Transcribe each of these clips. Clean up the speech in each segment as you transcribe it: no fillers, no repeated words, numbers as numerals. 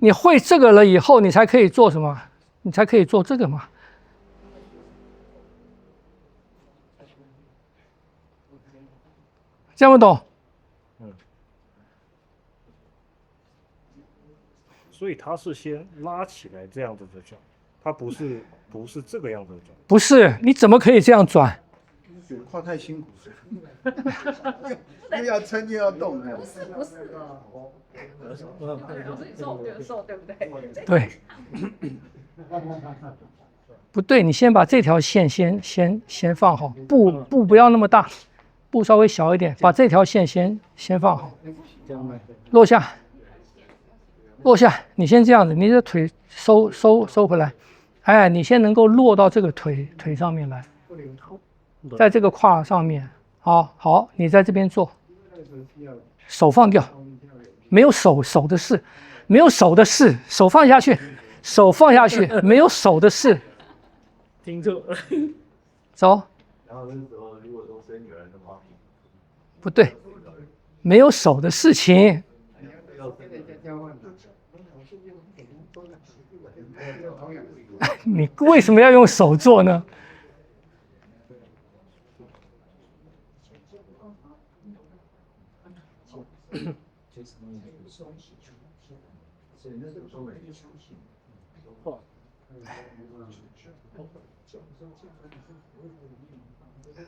你会这个了以后，你才可以做什么？你才可以做这个嘛。这样不懂？所以它是先拉起来这样子的转，它不是这个样子的转。不是，你怎么可以这样转？跨太辛苦了，又要撑又要动。不是，你说我觉得瘦，对不对？对，不对，你先把这条线先放好，布不要那么大，布稍微小一点，把这条线先放好，落下，落下，你先这样子，你的腿收回来，哎，你先能够落到这个腿上面来，在这个胯上面，好，你在这边做，手放掉，没有手的事，没有手的事，手放下去，手放下去，没有手的事，听着，走。然后那时候如果都生女儿的话，不对，没有手的事情。你为什么要用手做呢？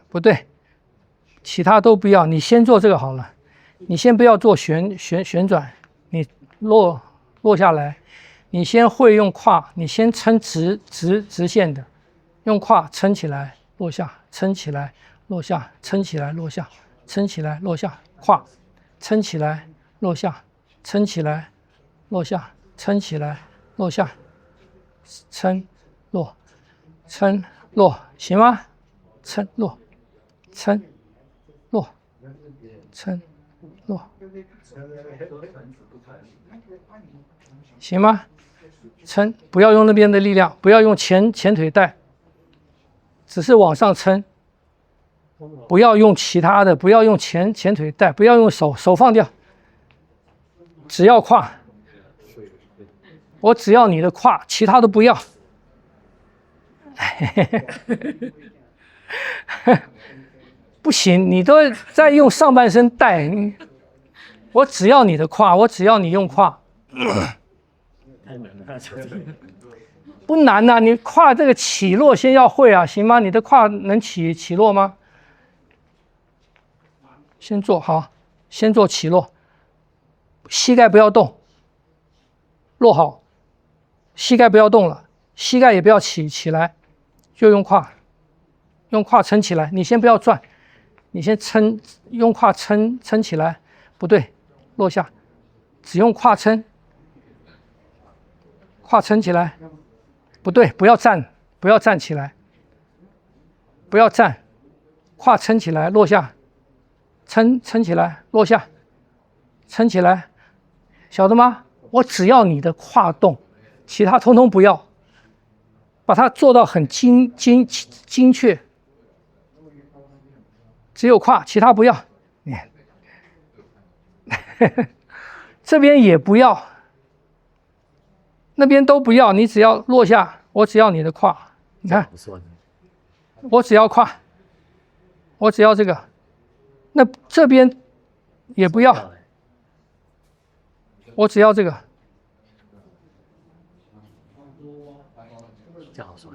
不对，其他都不要，你先做这个好了。你先不要做旋转，你落下来，你先会用胯，你先撑直线的，用胯撑起来，落下，撑起来，落下，撑起来，落下，撑起来，落下，胯，撑起来，落下，撑起来，落下，撑起来，落下，撑落，撑落，行吗？撑落，撑落，撑落，行吗？撑，不要用那边的力量，不要用前腿带，只是往上撑，不要用其他的，不要用前腿带，不要用手放掉，只要胯，我只要你的胯，其他都不要。不行，你都在用上半身带，我只要你的胯，我只要你用胯。太难了，不难呐、你胯这个起落先要会啊，行吗？你的胯能起落吗？先做好，先做起落，膝盖不要动，落好，膝盖不要动了，膝盖也不要起来，就用胯撑起来。你先不要转，你先撑，用胯撑起来，不对，落下，只用胯撑。胯撑起来，不对，不要站，不要站起来，不要站，胯撑起来，落下，撑起来，落下，撑起来，晓得吗？我只要你的胯动，其他通通不要，把它做到很精确，只有胯，其他不要，这边也不要。那边都不要，你只要落下，我只要你的胯。你看，我只要胯，我只要这个。那这边也不要，我只要这个。这样说。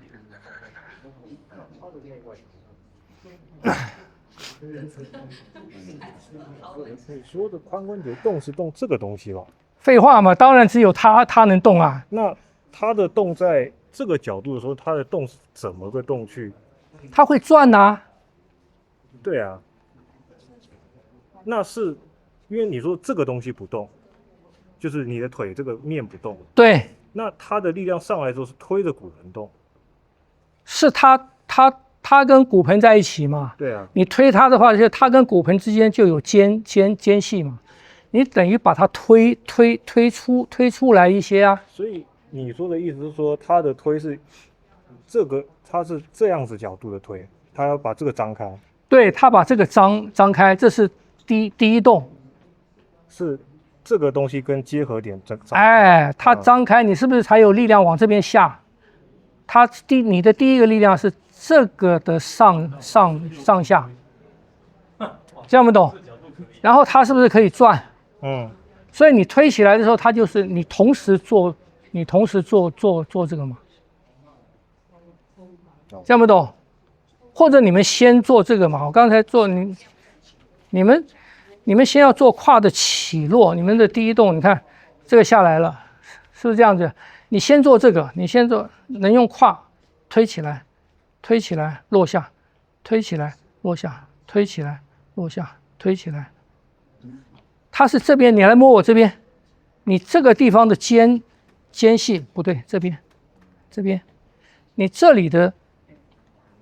你说的髋关节动是动这个东西吧？废话嘛，当然只有它能动啊。那它的动在这个角度的时候，它的动是怎么个动去？它会转啊。对啊，那是因为你说这个东西不动，就是你的腿这个面不动。对，那它的力量上来之后是推着骨盆动。是它跟骨盆在一起嘛。对啊，你推它的话，就它跟骨盆之间就有间隙嘛。你等于把它推出来一些啊。所以你说的意思是说，它的推是这个，它是这样子角度的推，它要把这个张开。对，它把这个张开，这是第一动。是这个东西跟结合点哎，它张开，你是不是才有力量往这边下？你的第一个力量是这个的上下，这样不懂？然后它是不是可以转？所以你推起来的时候，它就是你同时做这个嘛，这样不懂？或者你们先做这个嘛？我刚才做你们先要做胯的起落，你们的第一动，你看这个下来了，是不是这样子？你先做这个，你先做，能用胯推起来，推起来落下，推起来落下，推起来落下，推起来。它是这边，你来摸我这边，你这个地方的间隙不对，这边，你这里的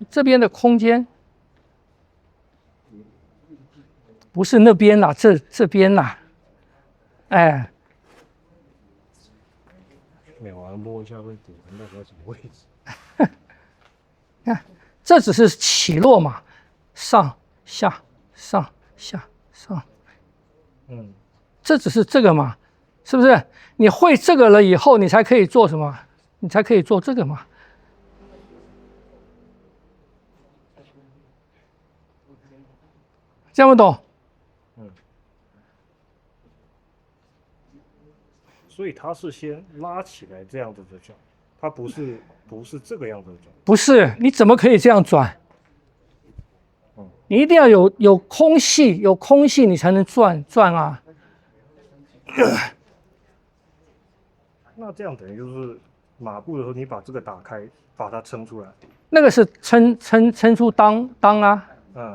这边的空间不是那边啦，这边啦，哎。没有啊，摸一下会点到什么位置？看，这只是起落嘛，上下上下上，这只是这个嘛，是不是？你会这个了以后，你才可以做什么？你才可以做这个嘛。这样不懂？所以它是先拉起来这样子的转，它不是这个样子的转。不是，你怎么可以这样转？你一定要有空隙，你才能转啊。那这样等于就是马步的时候，你把这个打开，把它撑出来。那个是撑出裆啊。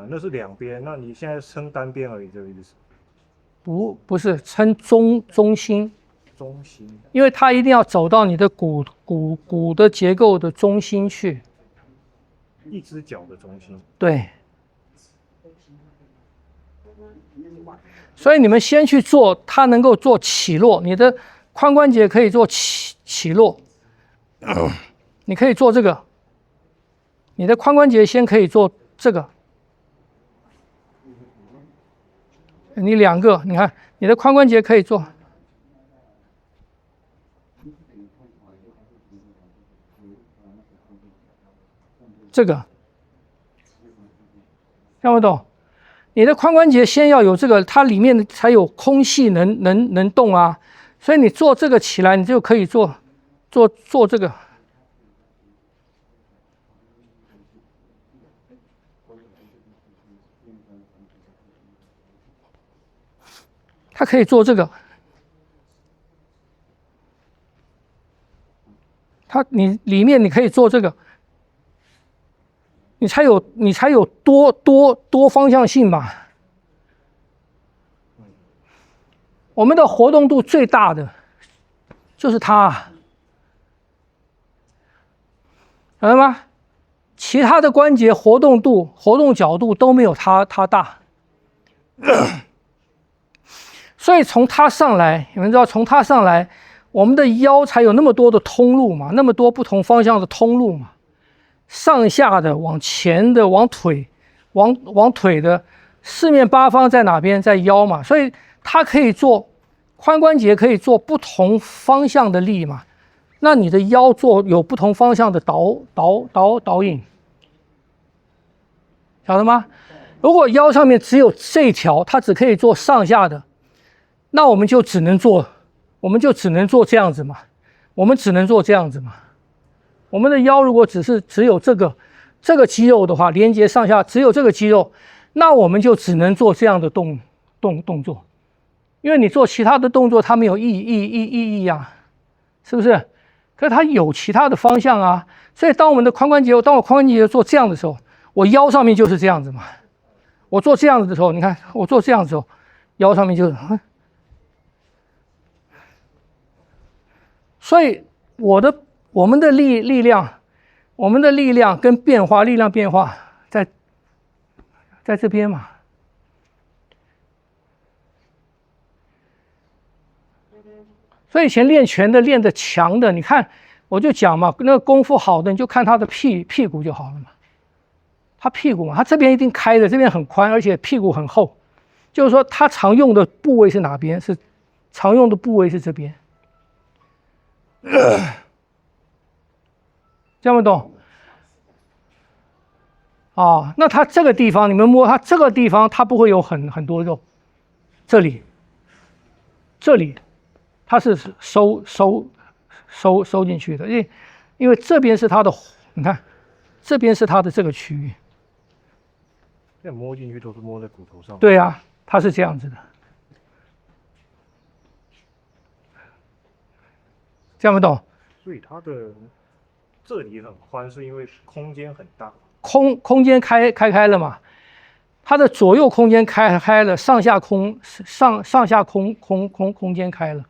那是两边，那你现在撑单边而已，这个意思？不是撑中心。中心，因为它一定要走到你的骨的结构的中心去，一只脚的中心。对。所以你们先去做，它能够做起落，你的髋关节可以做起落，你可以做这个，你的髋关节先可以做这个，你两个，你看你的髋关节可以做。这个，看不懂？你的髋关节先要有这个，它里面才有空隙能动啊。所以你做这个起来，你就可以做这个。它可以做这个。你里面你可以做这个。你才有多方向性嘛。我们的活动度最大的就是它，晓得吗？其他的关节活动角度都没有它大。所以从它上来，你们知道从它上来，我们的腰才有那么多的通路嘛，那么多不同方向的通路嘛。上下的、往前的、往腿的，四面八方在哪边？在腰嘛，所以它可以做髋关节可以做不同方向的力嘛。那你的腰做有不同方向的导引，晓得吗？如果腰上面只有这一条，它只可以做上下的，那我们就只能做这样子嘛，我们的腰如果只有这个肌肉的话，连接上下只有这个肌肉，那我们就只能做这样的动作，因为你做其他的动作它没有意义啊，是不是？可是它有其他的方向啊，所以当我髋关节做这样的时候，我腰上面就是这样子嘛。我做这样子的时候，你看我做这样子的时候，腰上面就是，所以我们的力量跟力量变化在这边嘛。所以以前练拳的练得强的，你看我就讲嘛，那个功夫好的你就看他的屁股就好了嘛。他屁股嘛，他这边一定开的，这边很宽，而且屁股很厚，就是说他常用的部位是哪边？是常用的部位是这边。这样不懂？啊，那它这个地方，你们摸它这个地方，它不会有很多肉，这里，它是收进去的，因为这边是它的，你看，这边是它的这个区域。这摸进去都是摸在骨头上。对啊，它是这样子的，这样不懂？所以它的这里很宽，是因为空间很大。空间开了嘛，它的左右空间开了，上下空间开了。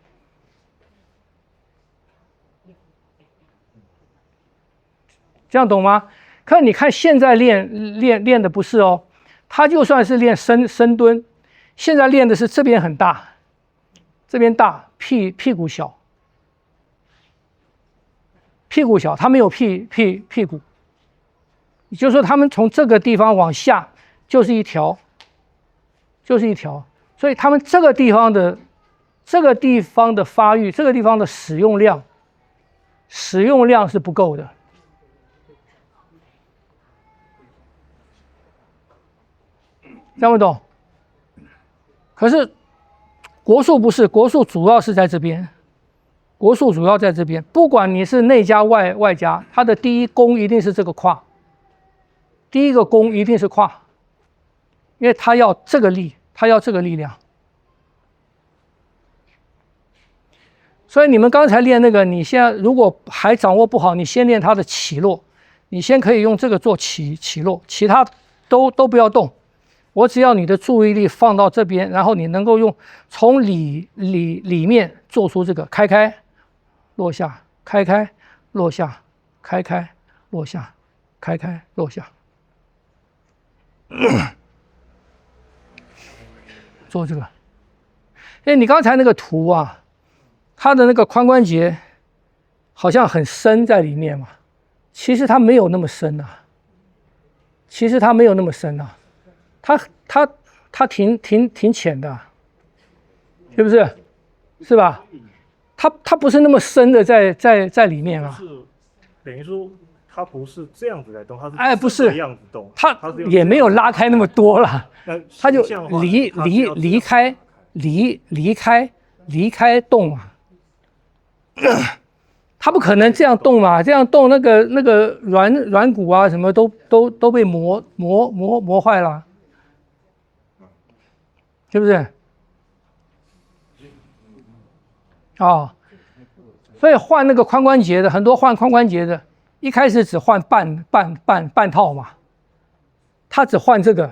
这样懂吗？可你看现在练的不是哦，他就算是练深蹲，现在练的是这边很大，这边大，屁股小，他没有屁股，也就是说他们从这个地方往下就是一条，所以他们这个地方的发育，这个地方的使用量是不够的。这样不懂？可是国术不是，国术主要是在这边，不管你是内加外加，它的第一功一定是这个胯，第一个功一定是胯，因为它要这个力，量。所以你们刚才练那个，你现在如果还掌握不好，你先练它的起落，你先可以用这个做起落，其他都不要动。我只要你的注意力放到这边，然后你能够从里面做出这个开落下，开落下，开落下，开落下，做这个。因为你刚才那个图啊，它的那个髋关节好像很深在里面嘛，其实它没有那么深啊，它挺浅的，是不是？是吧？它不是那么深的在里面啊。是等于说它不是这样子在动，它是不是这样子动，它也没有拉开那么多了，它就离开动嘛。它不可能这样动嘛，这样动那个软骨啊什么都被磨坏了。是不是？所以换那个髋关节的，很多换髋关节的，一开始只换半套嘛，他只换这个，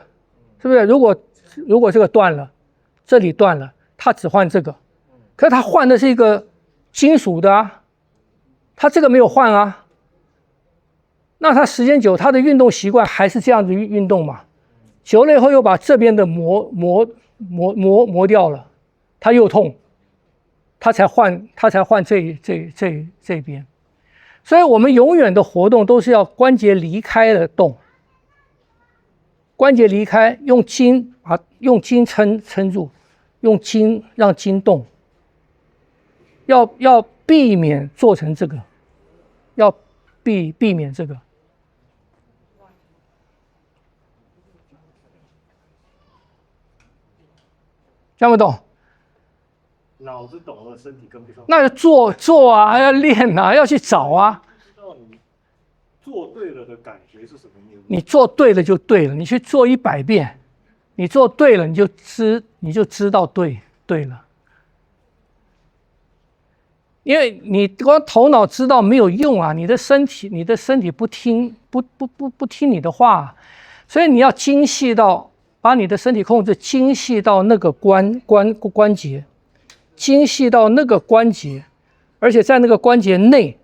是不是？如果这个断了，这里断了，他只换这个，可是他换的是一个金属的啊，他这个没有换啊，那他时间久，他的运动习惯还是这样子运动嘛，久了以后又把这边的磨掉了，他又痛，他才换这边，所以我们永远的活动都是要关节离开了动，关节离开，用筋撑住，用筋让筋动，要避免做成这个，要避免这个。听不懂？脑子懂了，身体跟不上。那就做啊，要练啊，要去找啊。不知道你做对了的感觉是什么意思？你做对了就对了，你去做100遍，你做对了你就知道对了。因为你光头脑知道没有用啊，你的身体不听你的话，所以你要精细到。把你的身体控制精细到那个关节，精细到那个关节，而且在那个关节内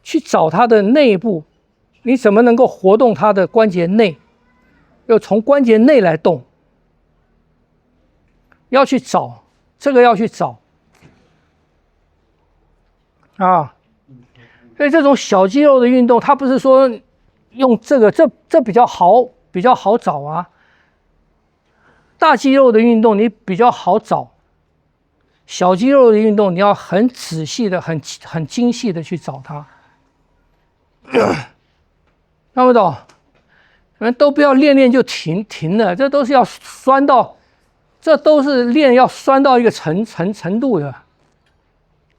去找它的内部，你怎么能够活动它的关节内？要从关节内来动，要去找这个，要去找啊！所以这种小肌肉的运动，它不是说用这个，这比较好找啊。大肌肉的运动你比较好找，小肌肉的运动，你要很仔细的、很精细的去找它。看不懂？你们都不要练就停了，这都是要酸到，这都是练要酸到一个程度的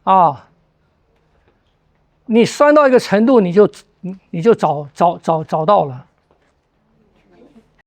啊。你酸到一个程度，你就找到了。